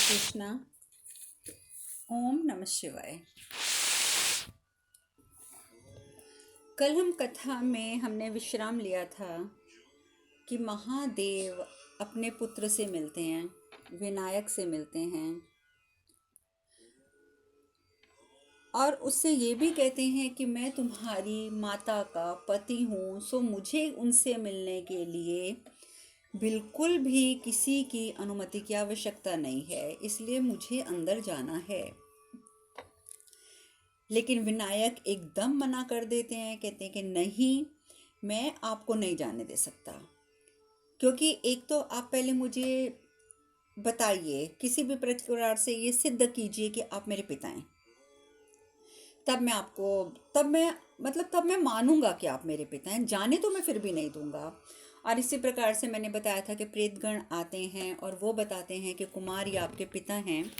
कृष्णा। ओम नमः शिवाय। कल हम कथा में हमने विश्राम लिया था कि महादेव अपने पुत्र से मिलते हैं, विनायक से मिलते हैं और उससे ये भी कहते हैं कि मैं तुम्हारी माता का पति हूँ, सो मुझे उनसे मिलने के लिए बिल्कुल भी किसी की अनुमति की आवश्यकता नहीं है, इसलिए मुझे अंदर जाना है। लेकिन विनायक एकदम मना कर देते हैं, कहते हैं कि नहीं, मैं आपको नहीं जाने दे सकता, क्योंकि एक तो आप पहले मुझे बताइए, किसी भी प्रकार से ये सिद्ध कीजिए कि आप मेरे पिता हैं, तब मैं आपको तब मैं मानूंगा कि आप मेरे पिता हैं। जाने तो मैं फिर भी नहीं दूंगा। और इसी प्रकार से मैंने बताया था कि प्रेतगण आते हैं और वो बताते हैं कि कुमार ये आपके पिता हैं।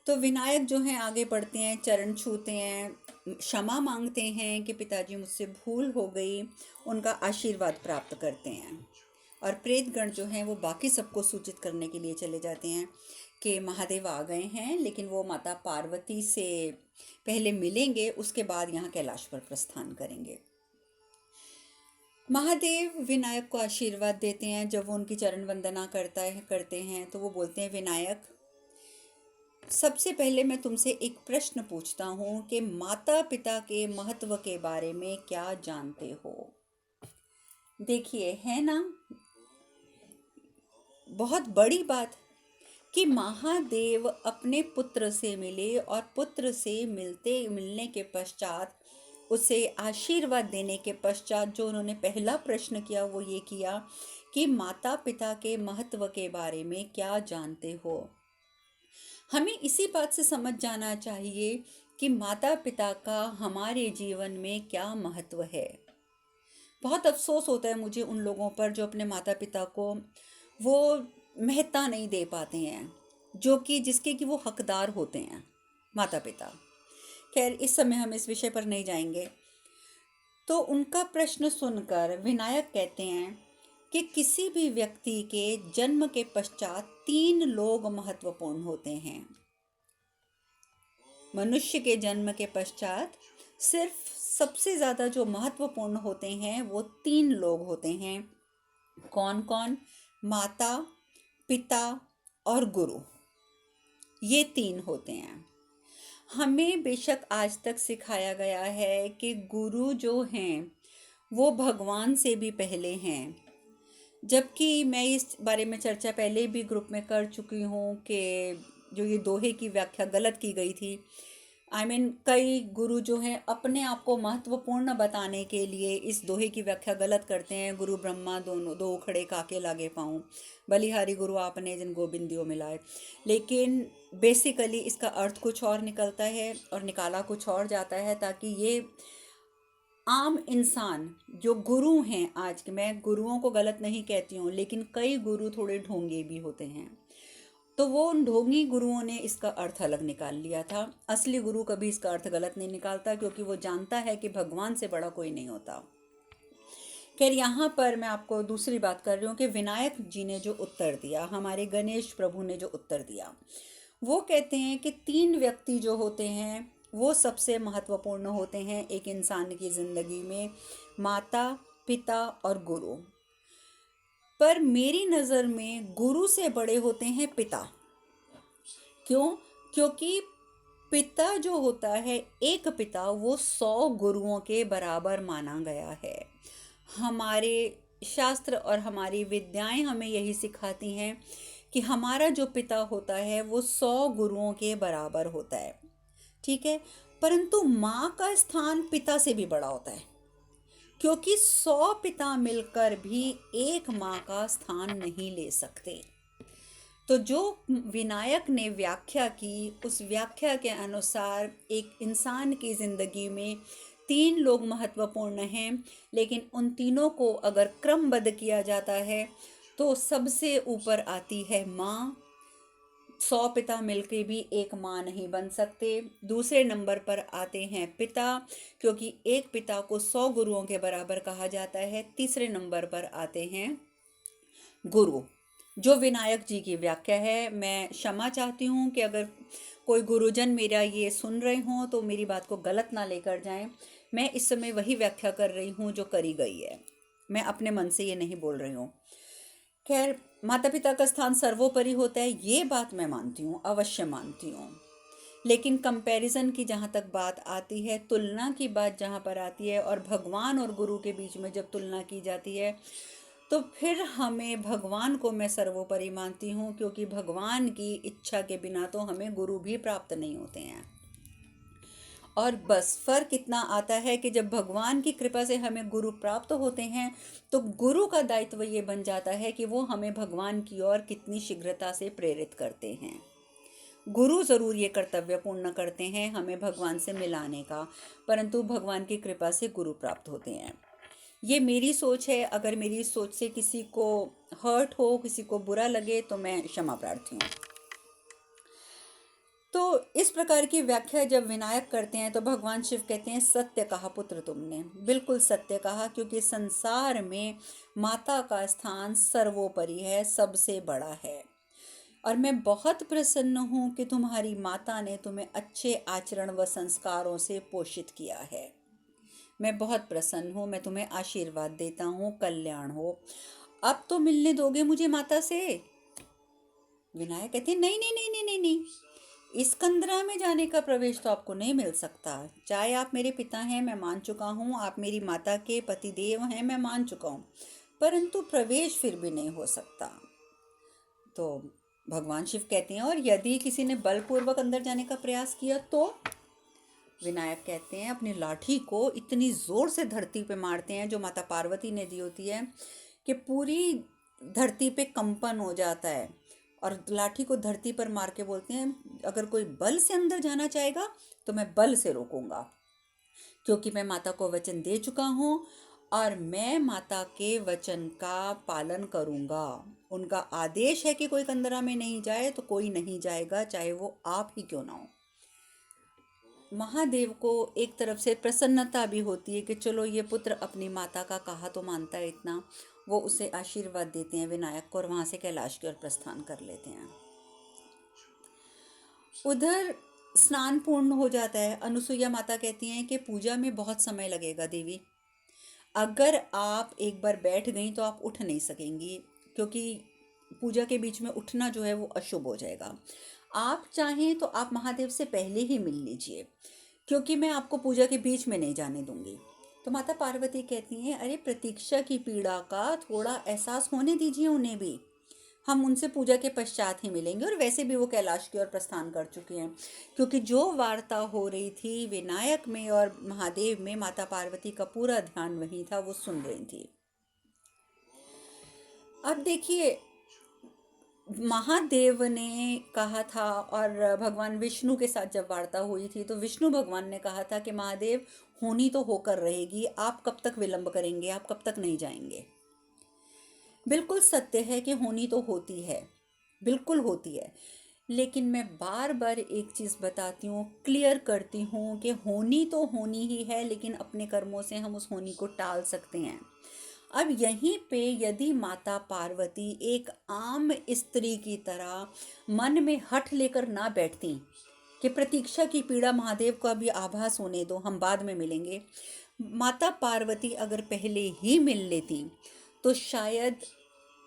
तो विनायक जो हैं आगे बढ़ते हैं, चरण छूते हैं, क्षमा मांगते हैं कि पिताजी मुझसे भूल हो गई, उनका आशीर्वाद प्राप्त करते हैं। और प्रेतगण जो हैं वो बाकी सबको सूचित करने के लिए चले जाते हैं कि महादेव आ गए हैं, लेकिन वो माता पार्वती से पहले मिलेंगे, उसके बाद यहाँ कैलाश पर प्रस्थान करेंगे। महादेव विनायक को आशीर्वाद देते हैं। जब वो उनकी चरण वंदना करते हैं तो वो बोलते हैं, विनायक, सबसे पहले मैं तुमसे एक प्रश्न पूछता हूँ कि माता पिता के महत्व के बारे में क्या जानते हो। देखिए, है ना बहुत बड़ी बात कि महादेव अपने पुत्र से मिले और पुत्र से मिलने के पश्चात उसे आशीर्वाद देने के पश्चात जो उन्होंने पहला प्रश्न किया वो ये किया कि माता पिता के महत्व के बारे में क्या जानते हो। हमें इसी बात से समझ जाना चाहिए कि माता पिता का हमारे जीवन में क्या महत्व है। बहुत अफसोस होता है मुझे उन लोगों पर जो अपने माता पिता को वो महत्ता नहीं दे पाते हैं, जो कि जिसके कि वो हकदार होते हैं माता पिता। खैर, इस समय हम इस विषय पर नहीं जाएंगे। तो उनका प्रश्न सुनकर विनायक कहते हैं कि किसी भी व्यक्ति के जन्म के पश्चात 3 लोग महत्वपूर्ण होते हैं। मनुष्य के जन्म के पश्चात सिर्फ सबसे ज़्यादा जो महत्वपूर्ण होते हैं वो 3 लोग होते हैं। कौन कौन? माता, पिता और गुरु। ये 3 होते हैं। हमें बेशक आज तक सिखाया गया है कि गुरु जो हैं वो भगवान से भी पहले हैं, जबकि मैं इस बारे में चर्चा पहले भी ग्रुप में कर चुकी हूँ कि जो ये दोहे की व्याख्या गलत की गई थी। कई गुरु जो हैं अपने आप को महत्वपूर्ण बताने के लिए इस दोहे की व्याख्या गलत करते हैं। गुरु ब्रह्मा दोनों दो खड़े काके लागे पाऊँ, बलिहारी गुरु आपने जिन गोबिंदियों मिलाए। लेकिन बेसिकली इसका अर्थ कुछ और निकलता है और निकाला कुछ और जाता है, ताकि ये आम इंसान जो गुरु हैं, आज के, मैं गुरुओं को गलत नहीं कहती हूँ, लेकिन कई गुरु थोड़े ढोंगे भी होते हैं, तो वो उन ढोंगी गुरुओं ने इसका अर्थ अलग निकाल लिया था। असली गुरु कभी इसका अर्थ गलत नहीं निकालता, क्योंकि वो जानता है कि भगवान से बड़ा कोई नहीं होता। खैर, यहाँ पर मैं आपको दूसरी बात कर रही हूँ कि विनायक जी ने जो उत्तर दिया, हमारे गणेश प्रभु ने जो उत्तर दिया, वो कहते हैं कि 3 व्यक्ति जो होते हैं वो सबसे महत्वपूर्ण होते हैं एक इंसान की ज़िंदगी में, माता, पिता और गुरु। पर मेरी नज़र में गुरु से बड़े होते हैं पिता। क्यों? क्योंकि पिता जो होता है, एक पिता, वो 100 गुरुओं के बराबर माना गया है। हमारे शास्त्र और हमारी विद्याएं हमें यही सिखाती हैं कि हमारा जो पिता होता है वो 100 गुरुओं के बराबर होता है, ठीक है। परंतु माँ का स्थान पिता से भी बड़ा होता है, क्योंकि 100 पिता मिलकर भी एक माँ का स्थान नहीं ले सकते। तो जो विनायक ने व्याख्या की, उस व्याख्या के अनुसार एक इंसान की ज़िंदगी में 3 लोग महत्वपूर्ण हैं, लेकिन उन तीनों को अगर क्रमबद्ध किया जाता है तो सबसे ऊपर आती है माँ। 100 पिता मिलके भी एक माँ नहीं बन सकते। दूसरे नंबर पर आते हैं पिता, क्योंकि एक पिता को 100 गुरुओं के बराबर कहा जाता है। तीसरे नंबर पर आते हैं गुरु। जो विनायक जी की व्याख्या है। मैं क्षमा चाहती हूँ कि अगर कोई गुरुजन मेरा ये सुन रहे हों तो मेरी बात को गलत ना लेकर जाएं। मैं इस समय वही व्याख्या कर रही हूँ जो करी गई है, मैं अपने मन से ये नहीं बोल रही हूँ। खैर, माता पिता का स्थान सर्वोपरि होता है, ये बात मैं मानती हूँ, अवश्य मानती हूँ। लेकिन कंपैरिजन की जहाँ तक बात आती है, तुलना की बात जहाँ पर आती है, और भगवान और गुरु के बीच में जब तुलना की जाती है, तो फिर हमें भगवान को मैं सर्वोपरि मानती हूँ, क्योंकि भगवान की इच्छा के बिना तो हमें गुरु भी प्राप्त नहीं होते हैं। और बस फर्क इतना आता है कि जब भगवान की कृपा से हमें गुरु प्राप्त होते हैं, तो गुरु का दायित्व ये बन जाता है कि वो हमें भगवान की ओर कितनी शीघ्रता से प्रेरित करते हैं। गुरु ज़रूर ये कर्तव्य पूर्ण करते हैं हमें भगवान से मिलाने का, परंतु भगवान की कृपा से गुरु प्राप्त होते हैं। ये मेरी सोच है। अगर मेरी सोच से किसी को हर्ट हो, किसी को बुरा लगे, तो मैं क्षमा प्रार्थी हूँ। तो इस प्रकार की व्याख्या जब विनायक करते हैं तो भगवान शिव कहते हैं, सत्य कहा पुत्र तुमने, बिल्कुल सत्य कहा, क्योंकि संसार में माता का स्थान सर्वोपरि है, सबसे बड़ा है। और मैं बहुत प्रसन्न हूँ कि तुम्हारी माता ने तुम्हें अच्छे आचरण व संस्कारों से पोषित किया है। मैं बहुत प्रसन्न हूँ, मैं तुम्हें आशीर्वाद देता हूँ, कल्याण हो। अब तो मिलने दोगे मुझे माता से? विनायक कहते हैं, नहीं नहीं नहीं नहीं नहीं नहीं, इस कंदरा में जाने का प्रवेश तो आपको नहीं मिल सकता। चाहे आप मेरे पिता हैं, मैं मान चुका हूँ, आप मेरी माता के पतिदेव हैं, मैं मान चुका हूँ, परंतु प्रवेश फिर भी नहीं हो सकता। तो भगवान शिव कहते हैं, और यदि किसी ने बलपूर्वक अंदर जाने का प्रयास किया तो? विनायक कहते हैं, अपनी लाठी को इतनी जोर से धरती पे मारते हैं, जो माता पार्वती ने दी होती है, कि पूरी धरती पे कंपन हो जाता है। और लाठी को धरती पर मार के बोलते हैं, अगर कोई बल से अंदर जाना चाहेगा तो मैं बल से रोकूंगा, क्योंकि मैं माता को वचन दे चुका हूँ और मैं माता के वचन का पालन करूँगा। उनका आदेश है कि कोई कंदरा में नहीं जाए, तो कोई नहीं जाएगा, चाहे वो आप ही क्यों ना हो। महादेव को एक तरफ से प्रसन्नता भी होती है कि चलो ये पुत्र अपनी माता का कहा तो मानता है इतना। वो उसे आशीर्वाद देते हैं विनायक को, और वहाँ से कैलाश की ओर प्रस्थान कर लेते हैं। उधर स्नान पूर्ण हो जाता है। अनुसुईया माता कहती हैं कि पूजा में बहुत समय लगेगा देवी, अगर आप एक बार बैठ गई तो आप उठ नहीं सकेंगी, क्योंकि पूजा के बीच में उठना जो है वो अशुभ हो जाएगा। आप चाहें तो आप महादेव से पहले ही मिल लीजिए, क्योंकि मैं आपको पूजा के बीच में नहीं जाने दूंगी। तो माता पार्वती कहती हैं, अरे प्रतीक्षा की पीड़ा का थोड़ा एहसास होने दीजिए उन्हें भी, हम उनसे पूजा के पश्चात ही मिलेंगे। और वैसे भी वो कैलाश की ओर प्रस्थान कर चुके हैं, क्योंकि जो वार्ता हो रही थी विनायक में और महादेव में, माता पार्वती का पूरा ध्यान वहीं था, वो सुन रही थी। अब देखिए, महादेव ने कहा था, और भगवान विष्णु के साथ जब वार्ता हुई थी तो विष्णु भगवान ने कहा था कि महादेव, होनी तो होकर रहेगी, आप कब तक विलंब करेंगे, आप कब तक नहीं जाएंगे। बिल्कुल सत्य है कि होनी तो होती है, बिल्कुल होती है, लेकिन मैं बार बार एक चीज़ बताती हूँ, क्लियर करती हूँ कि होनी तो होनी ही है, लेकिन अपने कर्मों से हम उस होनी को टाल सकते हैं। अब यहीं पे यदि माता पार्वती एक आम स्त्री की तरह मन में हठ लेकर ना बैठती कि प्रतीक्षा की पीड़ा, महादेव का भी आभास होने दो, हम बाद में मिलेंगे, माता पार्वती अगर पहले ही मिल लेती तो शायद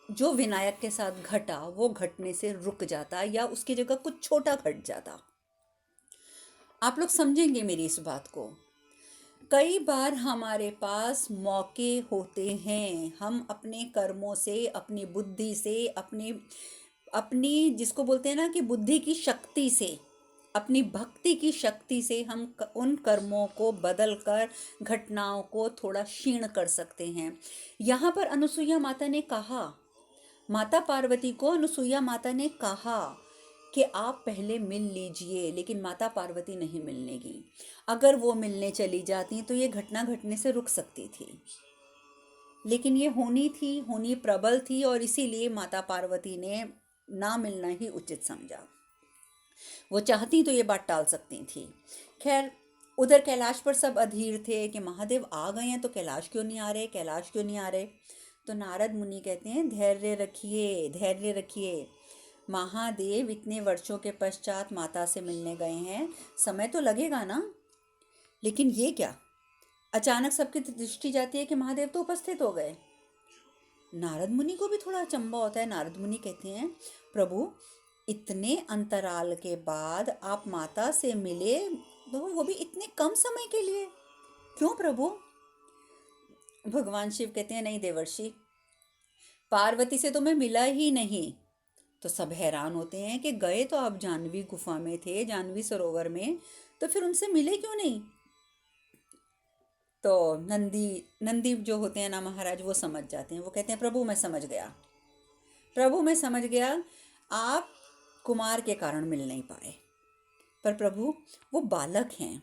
जो विनायक के साथ घटा वो घटने से रुक जाता, या उसकी जगह कुछ छोटा घट जाता। आप लोग समझेंगे मेरी इस बात को। कई बार हमारे पास मौके होते हैं, हम अपने कर्मों से, अपनी बुद्धि से, अपनी अपनी जिसको बोलते हैं ना कि बुद्धि की शक्ति से, अपनी भक्ति की शक्ति से हम उन कर्मों को बदल कर घटनाओं को थोड़ा क्षीण कर सकते हैं। यहाँ पर अनुसुईया माता ने कहा, माता पार्वती को अनुसुईया माता ने कहा कि आप पहले मिल लीजिए, लेकिन माता पार्वती नहीं मिलने की। अगर वो मिलने चली जाती तो ये घटना घटने से रुक सकती थी, लेकिन ये होनी थी, होनी प्रबल थी, और इसीलिए माता पार्वती ने ना मिलना ही उचित समझा। वो चाहती तो ये बात टाल सकती थी। खैर, उधर कैलाश पर सब अधीर थे कि महादेव आ गए हैं तो कैलाश क्यों नहीं आ रहे, कैलाश क्यों नहीं आ रहे। तो नारद मुनि कहते हैं धैर्य रखिए, धैर्य रखिए। महादेव इतने वर्षों के पश्चात माता से मिलने गए हैं, समय तो लगेगा ना। लेकिन ये क्या, अचानक सबकी दृष्टि जाती है कि महादेव तो उपस्थित हो गए। नारद मुनि को भी थोड़ा अचंभा होता है। नारद मुनि कहते हैं प्रभु, इतने अंतराल के बाद आप माता से मिले, तो वो भी इतने कम समय के लिए, क्यों प्रभु? भगवान शिव कहते हैं नहीं देवर्षि, पार्वती से तो मैं मिला ही नहीं। तो सब हैरान होते हैं कि गए तो आप जानवी गुफा में थे, जानवी सरोवर में, तो फिर उनसे मिले क्यों नहीं? तो नंदी जो होते हैं ना महाराज, वो समझ जाते हैं। वो कहते हैं प्रभु मैं समझ गया, प्रभु मैं समझ गया, आप कुमार के कारण मिल नहीं पाए। पर प्रभु वो बालक हैं।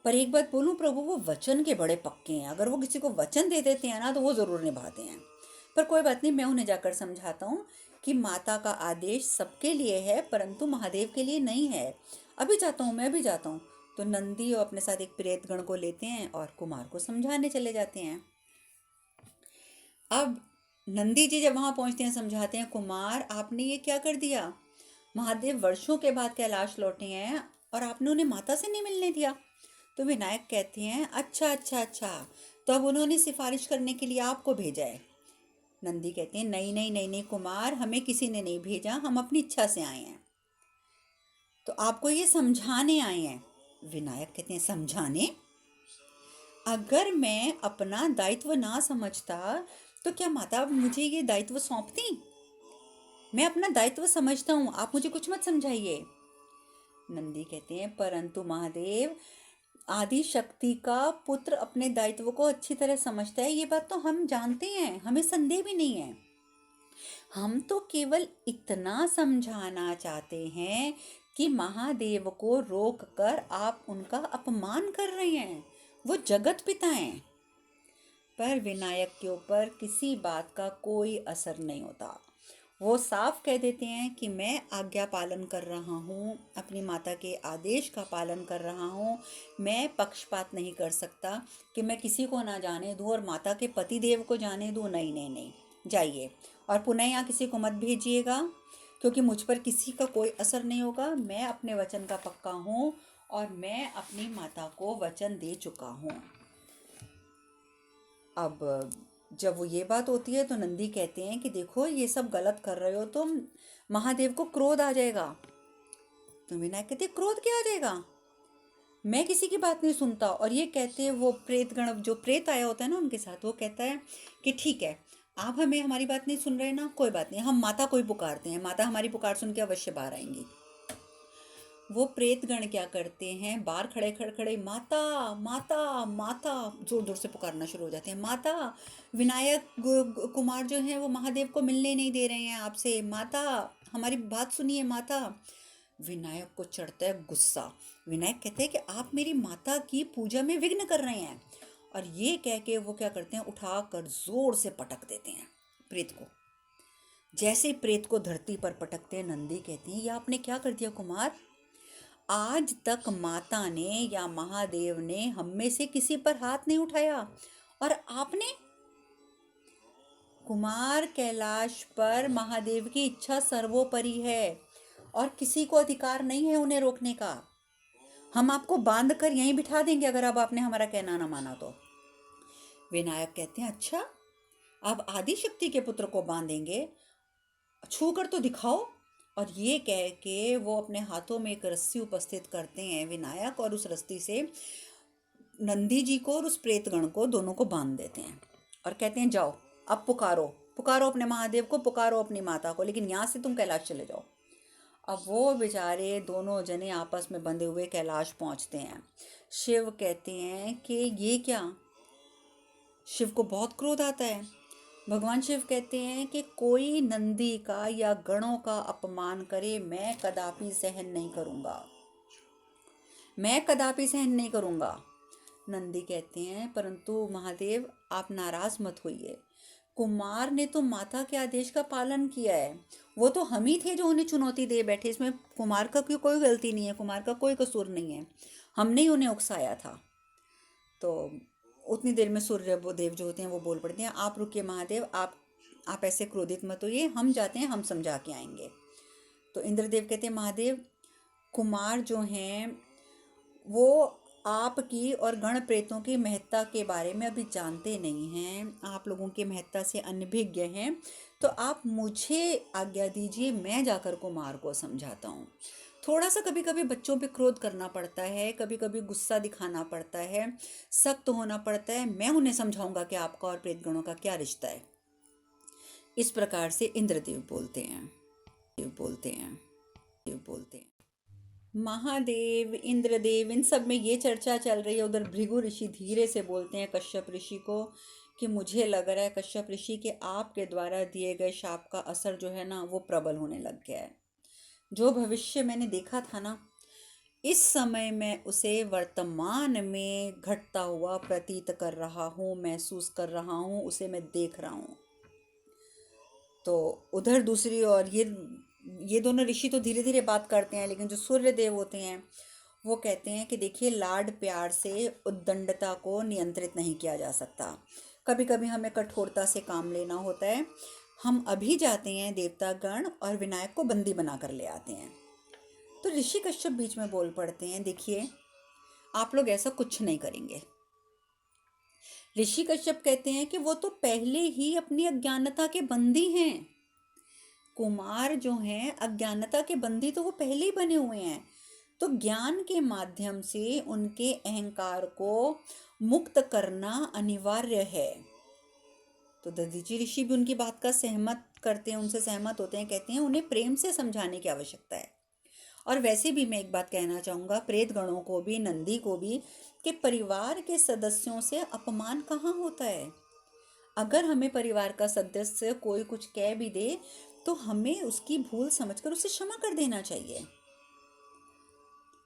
पर एक बात बोलूं प्रभु, वो वचन के बड़े पक्के हैं। अगर वो किसी को वचन दे देते हैं ना तो वो ज़रूर निभाते हैं। पर कोई बात नहीं, मैं उन्हें जाकर समझाता हूँ कि माता का आदेश सबके लिए है परंतु महादेव के लिए नहीं है। अभी जाता हूँ, मैं भी जाता हूँ। तो नंदी और अपने साथ एक प्रेतगण को लेते हैं और कुमार को समझाने चले जाते हैं। अब नंदी जी जब वहाँ पहुँचते हैं, समझाते हैं कुमार आपने ये क्या कर दिया, महादेव वर्षों के बाद कैलाश लौटे हैं और आपने उन्हें माता से नहीं मिलने दिया। तो विनायक कहते हैं अच्छा अच्छा अच्छा, तो अब उन्होंने सिफारिश करने के लिए आपको भेजा है। नंदी कहते हैं नहीं नहीं नहीं नहीं कुमार, हमें किसी ने नहीं भेजा, हम अपनी इच्छा से आए हैं, तो आपको ये समझाने आए हैं। विनायक कहते हैं समझाने? अगर मैं अपना दायित्व ना समझता तो क्या माता मुझे ये दायित्व सौंपती? मैं अपना दायित्व समझता हूँ, आप मुझे कुछ मत समझाइए। नंदी कहते हैं परंतु महादेव, आदि शक्ति का पुत्र अपने दायित्व को अच्छी तरह समझता है, ये बात तो हम जानते हैं, हमें संदेह भी नहीं है। हम तो केवल इतना समझाना चाहते हैं कि महादेव को रोककर आप उनका अपमान कर रहे हैं, वो जगत पिता हैं। पर विनायक के ऊपर किसी बात का कोई असर नहीं होता। वो साफ कह देते हैं कि मैं आज्ञा पालन कर रहा हूँ, अपनी माता के आदेश का पालन कर रहा हूँ। मैं पक्षपात नहीं कर सकता कि मैं किसी को ना जाने दूँ और माता के पति देव को जाने दूँ। नहीं नहीं नहीं, जाइए और पुनः यहाँ किसी को मत भेजिएगा, क्योंकि मुझ पर किसी का कोई असर नहीं होगा। मैं अपने वचन का पक्का हूँ और मैं अपनी माता को वचन दे चुका हूँ। अब जब वो ये बात होती है तो नंदी कहते हैं कि देखो ये सब गलत कर रहे हो तुम, महादेव को क्रोध आ जाएगा। तो विनायक कहते क्रोध क्या आ जाएगा, मैं किसी की बात नहीं सुनता। और ये कहते हैं वो प्रेतगण, जो प्रेत आया होता है ना उनके साथ, वो कहता है कि ठीक है आप हमें हमारी बात नहीं सुन रहे ना, कोई बात नहीं, हम माता को ही पुकारते हैं, माता हमारी पुकार सुन के अवश्य बाहर आएंगी। वो प्रेतगण क्या करते हैं, बाहर खड़े खड़े खड़े माता माता माता जोर जोर से पुकारना शुरू हो जाते हैं। माता, विनायक कुमार जो हैं वो महादेव को मिलने नहीं दे रहे हैं आपसे, माता हमारी बात सुनिए माता। विनायक को चढ़ता है गुस्सा। विनायक कहते हैं कि आप मेरी माता की पूजा में विघ्न कर रहे हैं। और ये कह के वो क्या करते हैं, उठा कर जोर से पटक देते हैं प्रेत को। जैसे प्रेत को धरती पर पटकते हैं, नंदी कहती हैं ये आपने क्या कर दिया कुमार, आज तक माता ने या महादेव ने हम में से किसी पर हाथ नहीं उठाया और आपने। कुमार, कैलाश पर महादेव की इच्छा सर्वोपरि है और किसी को अधिकार नहीं है उन्हें रोकने का। हम आपको बांध कर यहीं बिठा देंगे अगर अब आपने हमारा कहना ना माना तो। विनायक कहते हैं अच्छा, आप आदि शक्ति के पुत्र को बांधेंगे, छू कर तो दिखाओ। और ये कह के वो अपने हाथों में एक रस्सी उपस्थित करते हैं विनायक, और उस रस्सी से नंदी जी को और उस प्रेतगण को दोनों को बांध देते हैं और कहते हैं जाओ अब पुकारो, पुकारो अपने महादेव को, पुकारो अपनी माता को, लेकिन यहाँ से तुम कैलाश चले जाओ। अब वो बेचारे दोनों जने आपस में बंधे हुए कैलाश पहुँचते हैं। शिव कहते हैं कि ये क्या, शिव को बहुत क्रोध आता है। भगवान शिव कहते हैं कि कोई नंदी का या गणों का अपमान करे मैं कदापि सहन नहीं करूँगा, मैं कदापि सहन नहीं करूँगा। नंदी कहते हैं परंतु महादेव आप नाराज़ मत होइए, कुमार ने तो माता के आदेश का पालन किया है, वो तो हम ही थे जो उन्हें चुनौती दे बैठे, इसमें कुमार का कोई गलती नहीं है, कुमार का कोई कसूर नहीं है, हमने ही उन्हें उकसाया था। तो उतनी देर में सूर्य देव जो होते हैं वो बोल पड़ते हैं आप रुकिए महादेव, आप आप ऐसे क्रोधित मत होइए, हम जाते हैं, हम समझा के आएंगे। तो इंद्रदेव कहते हैं महादेव, कुमार जो हैं वो आपकी और गण प्रेतों की महत्ता के बारे में अभी जानते नहीं हैं, आप लोगों की महत्ता से अनभिज्ञ हैं। तो आप मुझे आज्ञा दीजिए, मैं जाकर कुमार को समझाता हूँ। थोड़ा सा कभी कभी बच्चों पे क्रोध करना पड़ता है, कभी कभी गुस्सा दिखाना पड़ता है, सख्त होना पड़ता है। मैं उन्हें समझाऊंगा कि आपका और प्रेत गणों का क्या रिश्ता है। इस प्रकार से इंद्रदेव बोलते हैं, बोलते हैं, बोलते हैं। महादेव, इंद्रदेव, इन सब में ये चर्चा चल रही है। उधर भृगु ऋषि धीरे से बोलते हैं कश्यप ऋषि को कि मुझे लग रहा है कश्यप ऋषि के आपके द्वारा दिए गए शाप का असर जो है ना वो प्रबल होने लग गया है। जो भविष्य मैंने देखा था ना, इस समय मैं उसे वर्तमान में घटता हुआ प्रतीत कर रहा हूँ, महसूस कर रहा हूँ, उसे मैं देख रहा हूँ। तो उधर दूसरी ओर ये दोनों ऋषि तो धीरे धीरे बात करते हैं, लेकिन जो सूर्य देव होते हैं वो कहते हैं कि देखिए, लाड प्यार से उद्दंडता को नियंत्रित नहीं किया जा सकता। कभी कभी हमें कठोरता से काम लेना होता है। हम अभी जाते हैं देवता गण और विनायक को बंदी बना कर ले आते हैं। तो ऋषि कश्यप बीच में बोल पड़ते हैं, देखिए आप लोग ऐसा कुछ नहीं करेंगे। ऋषि कश्यप कहते हैं कि वो तो पहले ही अपनी अज्ञानता के बंदी हैं। कुमार जो हैं अज्ञानता के बंदी तो वो पहले ही बने हुए हैं। तो ज्ञान के माध्यम से उनके अहंकार को मुक्त करना अनिवार्य है। तो दधीचि ऋषि भी उनकी बात का सहमत करते हैं, उनसे सहमत होते हैं, कहते हैं उन्हें प्रेम से समझाने की आवश्यकता है। और वैसे भी मैं एक बात कहना चाहूँगा प्रेत गणों को भी, नंदी को भी, कि परिवार के सदस्यों से अपमान कहाँ होता है। अगर हमें परिवार का सदस्य कोई कुछ कह भी दे तो हमें उसकी भूल समझकर उसे क्षमा कर देना चाहिए।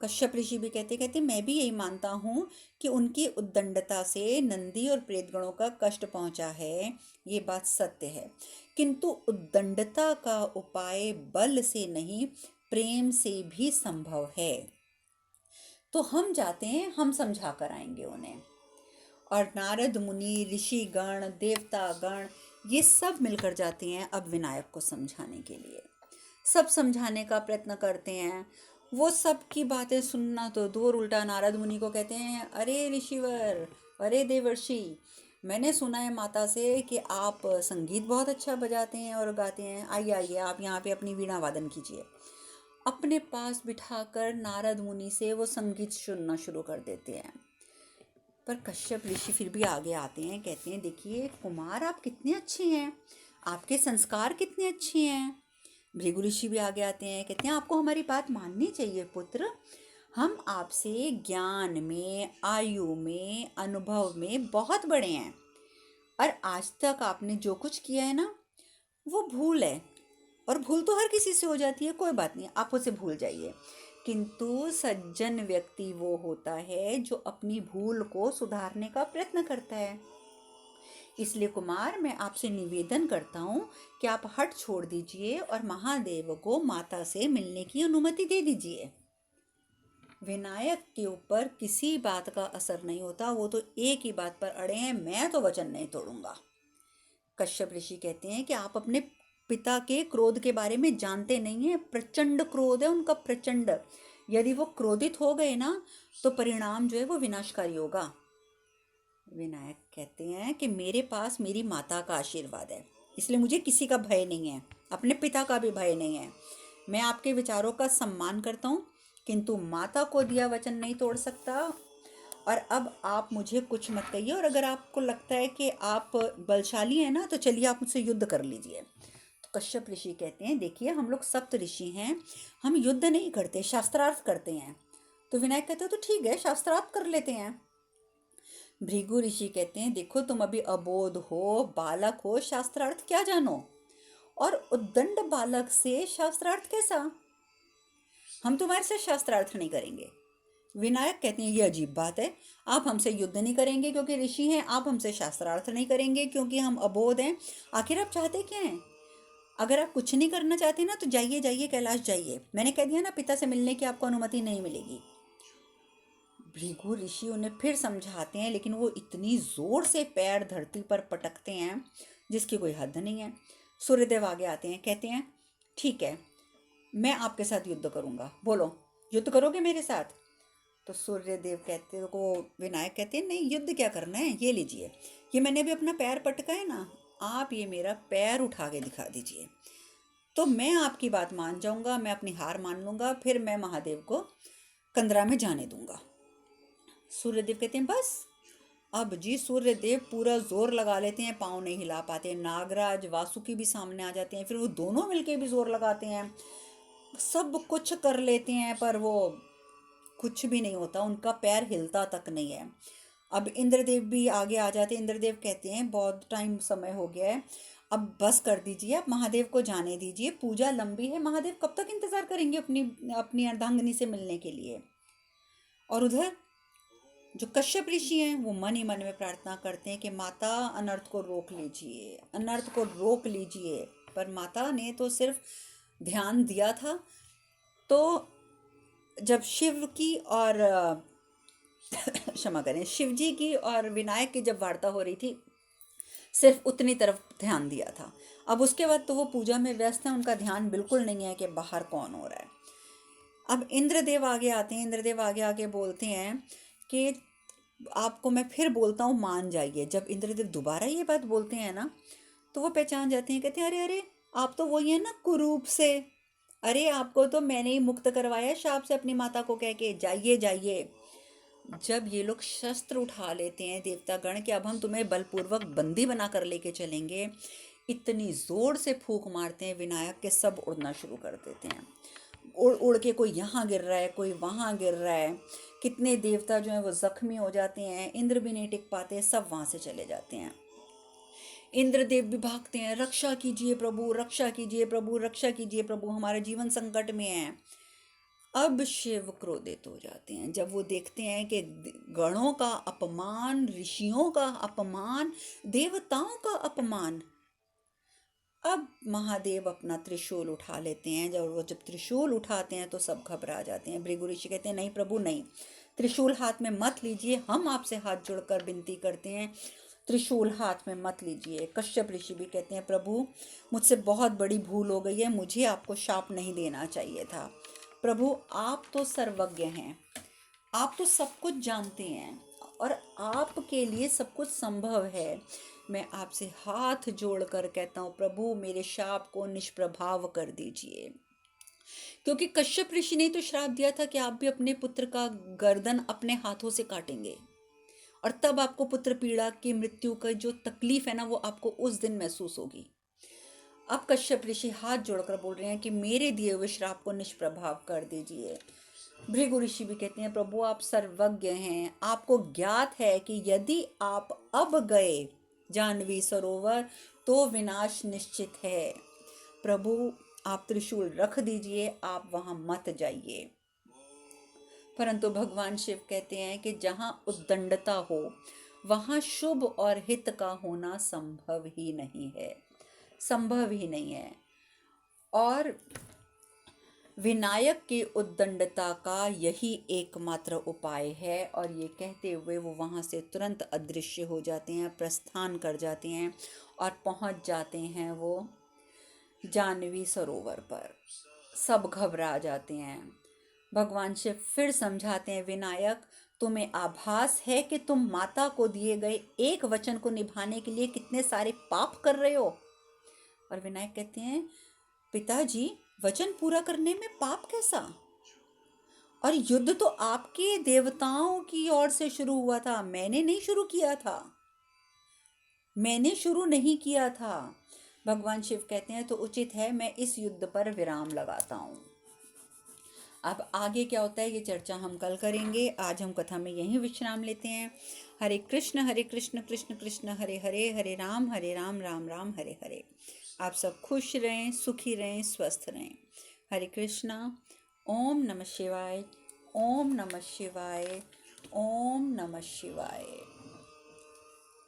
कश्यप ऋषि भी कहते कहते मैं भी यही मानता हूँ कि उनकी उद्दंडता से नंदी और प्रेतगणों का कष्ट पहुँचा है, ये बात सत्य है। किंतु उद्दंडता का उपाय बल से नहीं, प्रेम से भी संभव है। तो हम जाते हैं, हम समझा कर आएंगे उन्हें। और नारद मुनि, ऋषि गण, देवता गण, ये सब मिलकर जाते हैं अब विनायक को समझाने के लिए। सब समझाने का प्रयत्न करते हैं। वो सब की बातें सुनना तो दूर, उल्टा नारद मुनि को कहते हैं, अरे ऋषिवर, अरे देवर्षि, मैंने सुना है माता से कि आप संगीत बहुत अच्छा बजाते हैं और गाते हैं। आइए आइए, आप यहाँ पे अपनी वीणा वादन कीजिए। अपने पास बिठाकर नारद मुनि से वो संगीत सुनना शुरू कर देते हैं। पर कश्यप ऋषि फिर भी आगे आते हैं, कहते हैं देखिए कुमार, आप कितने अच्छे हैं, आपके संस्कार कितने अच्छे हैं। भृगु ऋषि भी आगे आते हैं, कहते हैं आपको हमारी बात माननी चाहिए पुत्र। हम आपसे ज्ञान में, आयु में, अनुभव में बहुत बड़े हैं, और आज तक आपने जो कुछ किया है ना वो भूल है। और भूल तो हर किसी से हो जाती है, कोई बात नहीं, आप उसे भूल जाइए। किंतु सज्जन व्यक्ति वो होता है जो अपनी भूल को सुधारने का प्रयत्न करता है। इसलिए कुमार, मैं आपसे निवेदन करता हूँ कि आप हठ छोड़ दीजिए और महादेव को माता से मिलने की अनुमति दे दीजिए। विनायक के ऊपर किसी बात का असर नहीं होता, वो तो एक ही बात पर अड़े हैं, मैं तो वचन नहीं तोड़ूंगा। कश्यप ऋषि कहते हैं कि आप अपने पिता के क्रोध के बारे में जानते नहीं हैं। प्रचंड क्रोध है उनका, प्रचंड। यदि वो क्रोधित हो गए ना तो परिणाम जो है वो विनाशकारी होगा। विनायक कहते हैं कि मेरे पास मेरी माता का आशीर्वाद है, इसलिए मुझे किसी का भय नहीं है, अपने पिता का भी भय नहीं है। मैं आपके विचारों का सम्मान करता हूँ, किंतु माता को दिया वचन नहीं तोड़ सकता। और अब आप मुझे कुछ मत कहिए, और अगर आपको लगता है कि आप बलशाली हैं ना तो चलिए आप मुझसे युद्ध कर लीजिए। तो कश्यप ऋषि कहते हैं देखिए, हम लोग सप्त ऋषि हैं, हम युद्ध नहीं करते, शास्त्रार्थ करते हैं। तो विनायक कहते हैं तो ठीक है, शास्त्रार्थ कर लेते हैं। भृगु ऋषि कहते हैं देखो, तुम अभी अबोध हो, बालक हो, शास्त्रार्थ क्या जानो, और उद्दंड बालक से शास्त्रार्थ कैसा। हम तुम्हारे से शास्त्रार्थ नहीं करेंगे। विनायक कहते हैं ये अजीब बात है, आप हमसे युद्ध नहीं करेंगे क्योंकि ऋषि हैं, आप हमसे शास्त्रार्थ नहीं करेंगे क्योंकि हम अबोध हैं। आखिर आप चाहते क्या हैं? अगर आप कुछ नहीं करना चाहते ना तो जाइए जाइए, कैलाश जाइए। मैंने कह दिया ना, पिता से मिलने की आपको अनुमति नहीं मिलेगी। भृगु ऋषि उन्हें फिर समझाते हैं, लेकिन वो इतनी जोर से पैर धरती पर पटकते हैं जिसकी कोई हद नहीं है। सूर्यदेव आगे आते हैं, कहते हैं ठीक है, मैं आपके साथ युद्ध करूंगा, बोलो युद्ध करोगे मेरे साथ? तो सूर्यदेव कहते को विनायक कहते हैं नहीं, युद्ध क्या करना है, ये लीजिए, ये मैंने भी अपना पैर पटका है ना, आप ये मेरा पैर उठा के दिखा दीजिए, तो मैं आपकी बात मान जाऊंगा, मैं अपनी हार मान लूंगा, फिर मैं महादेव को कंदरा में जाने दूंगा। सूर्यदेव कहते हैं बस? अब जी सूर्यदेव पूरा जोर लगा लेते हैं, पाँव नहीं हिला पाते, नागराज वासुकी भी सामने आ जाते हैं, फिर वो दोनों मिलके भी जोर लगाते हैं, सब कुछ कर लेते हैं, पर वो कुछ भी नहीं होता, उनका पैर हिलता तक नहीं है। अब इंद्रदेव भी आगे आ जाते हैं। इंद्रदेव कहते हैं बहुत टाइम समय हो गया है, अब बस कर दीजिए, अब महादेव को जाने दीजिए, पूजा लंबी है, महादेव कब तक इंतजार करेंगे अपनी अपनी अर्धांगिनी से मिलने के लिए। और उधर जो कश्यप ऋषि हैं वो मन ही मन में प्रार्थना करते हैं कि माता अनर्थ को रोक लीजिए, अनर्थ को रोक लीजिए। पर माता ने तो सिर्फ ध्यान दिया था। तो जब शिव की और क्षमा करें, शिव जी की और विनायक की जब वार्ता हो रही थी, सिर्फ उतनी तरफ ध्यान दिया था। अब उसके बाद तो वो पूजा में व्यस्त हैं, उनका ध्यान बिल्कुल नहीं है कि बाहर कौन हो रहा है। अब इंद्रदेव आगे आते हैं। इंद्रदेव आगे आगे बोलते हैं कि आपको मैं फिर बोलता हूँ, मान जाइए। जब इंद्रदेव दोबारा ये बात बोलते हैं ना, तो वो पहचान जाते हैं, कहते हैं अरे अरे, आप तो वही है ना कुरूप से, अरे आपको तो मैंने ही मुक्त करवाया शाप से अपनी माता को कह के, जाइए जाइए। जब ये लोग शस्त्र उठा लेते हैं देवतागण कि अब हम तुम्हें बलपूर्वक बंदी बना कर लेके चलेंगे, इतनी जोर से फूंक मारते हैं विनायक के सब उड़ना शुरू कर देते हैं। उड़ उड़ के कोई यहाँ गिर रहा है, कोई वहाँ गिर रहा है, कितने देवता जो हैं वो जख्मी हो जाते हैं, इंद्र भी नहीं टिक पाते, सब वहाँ से चले जाते हैं। इंद्रदेव भी भागते हैं, रक्षा कीजिए प्रभु, रक्षा कीजिए प्रभु, रक्षा कीजिए प्रभु, हमारा जीवन संकट में है। अब शिव क्रोधित हो जाते हैं जब वो देखते हैं कि गणों का अपमान, ऋषियों का अपमान, देवताओं का अपमान। अब महादेव अपना त्रिशूल उठा लेते हैं। जब त्रिशूल उठाते हैं तो सब घबरा जाते हैं। भृगु ऋषि कहते हैं नहीं प्रभु नहीं, त्रिशूल हाथ में मत लीजिए, हम आपसे हाथ जोड़कर विनती करते हैं, त्रिशूल हाथ में मत लीजिए। कश्यप ऋषि भी कहते हैं प्रभु मुझसे बहुत बड़ी भूल हो गई है, मुझे आपको शाप नहीं देना चाहिए था। प्रभु आप तो सर्वज्ञ हैं, आप तो सब कुछ जानते हैं और आपके लिए सब कुछ संभव है। मैं आपसे हाथ जोड़कर कहता हूँ प्रभु मेरे शाप को निष्प्रभाव कर दीजिए। क्योंकि कश्यप ऋषि ने तो श्राप दिया था कि आप भी अपने पुत्र का गर्दन अपने हाथों से काटेंगे और तब आपको पुत्र पीड़ा की मृत्यु का जो तकलीफ है ना, वो आपको उस दिन महसूस होगी। अब कश्यप ऋषि हाथ जोड़कर बोल रहे हैं कि मेरे दिए हुए श्राप को निष्प्रभाव कर दीजिए। भृगु ऋषि भी कहते हैं प्रभु आप सर्वज्ञ हैं, आपको ज्ञात है कि यदि आप अब गए जाह्नवी सरोवर तो विनाश निश्चित है। प्रभु आप त्रिशूल रख दीजिए, आप वहां मत जाइए। परंतु भगवान शिव कहते हैं कि जहां उद्दंडता हो वहां शुभ और हित का होना संभव ही नहीं है, संभव ही नहीं है। और विनायक की उद्दंडता का यही एकमात्र उपाय है। और ये कहते हुए वो वहाँ से तुरंत अदृश्य हो जाते हैं, प्रस्थान कर जाते हैं और पहुँच जाते हैं वो जाह्नवी सरोवर पर। सब घबरा जाते हैं। भगवान शिव फिर समझाते हैं विनायक तुम्हें आभास है कि तुम माता को दिए गए एक वचन को निभाने के लिए कितने सारे पाप कर रहे हो। और विनायक कहते हैं पिताजी वचन पूरा करने में पाप कैसा, और युद्ध तो आपके देवताओं की ओर से शुरू हुआ था, मैंने नहीं शुरू किया था, मैंने शुरू नहीं किया था। भगवान शिव कहते हैं तो उचित है मैं इस युद्ध पर विराम लगाता हूँ। अब आगे क्या होता है ये चर्चा हम कल करेंगे। आज हम कथा में यहीं विश्राम लेते हैं। हरे कृष्ण कृष्ण कृष्ण हरे हरे, हरे राम राम राम हरे हरे। आप सब खुश रहें, सुखी रहें, स्वस्थ रहें। हरे कृष्णा। ओम नमः शिवाय, ओम नमः शिवाय, ओम नमः शिवाय।